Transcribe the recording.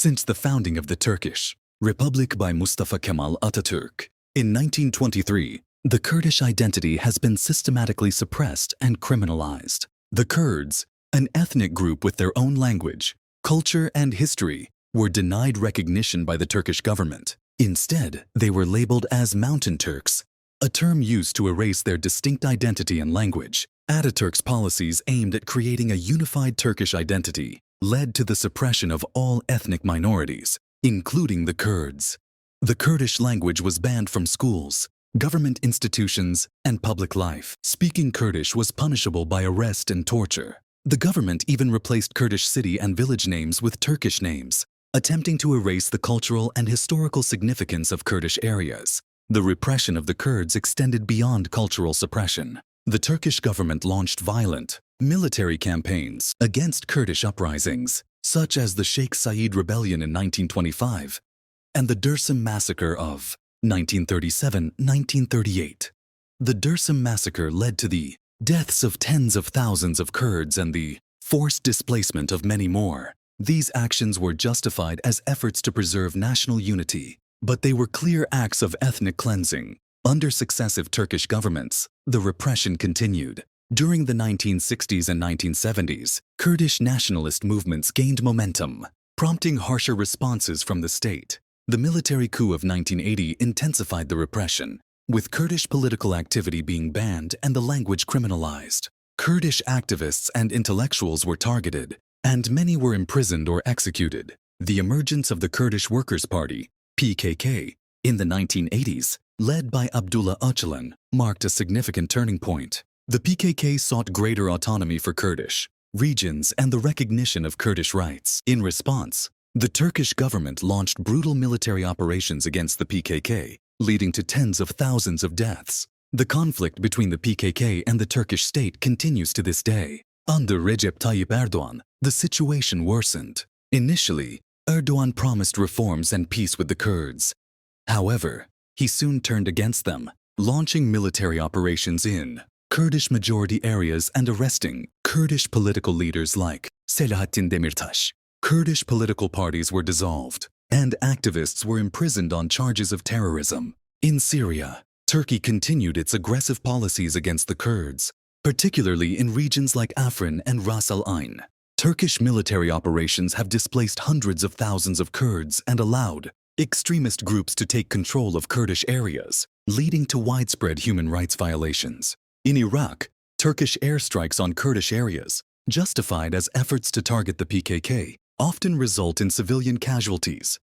Since the founding of the Turkish Republic by Mustafa Kemal Atatürk in 1923, the Kurdish identity has been systematically suppressed and criminalized. The Kurds, an ethnic group with their own language, culture, and history, were denied recognition by the Turkish government. Instead, they were labeled as Mountain Turks, a term used to erase their distinct identity and language. Atatürk's policies aimed at creating a unified Turkish identity led to the suppression of all ethnic minorities, including the Kurds. The Kurdish language was banned from schools, government institutions, and public life. Speaking Kurdish was punishable by arrest and torture. The government even replaced Kurdish city and village names with Turkish names, attempting to erase the cultural and historical significance of Kurdish areas. The repression of the Kurds extended beyond cultural suppression. The Turkish government launched violent, military campaigns against Kurdish uprisings, such as the Sheikh Said Rebellion in 1925 and the Dersim Massacre of 1937-1938. The Dersim Massacre led to the deaths of tens of thousands of Kurds and the forced displacement of many more. These actions were justified as efforts to preserve national unity, but they were clear acts of ethnic cleansing. Under successive Turkish governments, the repression continued. During the 1960s and 1970s, Kurdish nationalist movements gained momentum, prompting harsher responses from the state. The military coup of 1980 intensified the repression, with Kurdish political activity being banned and the language criminalized. Kurdish activists and intellectuals were targeted, and many were imprisoned or executed. The emergence of the Kurdish Workers' Party, PKK, in the 1980s, led by Abdullah Öcalan, marked a significant turning point. The PKK sought greater autonomy for Kurdish regions and the recognition of Kurdish rights. In response, the Turkish government launched brutal military operations against the PKK, leading to tens of thousands of deaths. The conflict between the PKK and the Turkish state continues to this day. Under Recep Tayyip Erdogan, the situation worsened. Initially, Erdogan promised reforms and peace with the Kurds. However, he soon turned against them, launching military operations in Kurdish majority areas and arresting Kurdish political leaders like Selahattin Demirtas. Kurdish political parties were dissolved, and activists were imprisoned on charges of terrorism. In Syria, Turkey continued its aggressive policies against the Kurds, particularly in regions like Afrin and Ras Al Ain. Turkish military operations have displaced hundreds of thousands of Kurds and allowed extremist groups to take control of Kurdish areas, leading to widespread human rights violations. In Iraq, Turkish airstrikes on Kurdish areas, justified as efforts to target the PKK, often result in civilian casualties.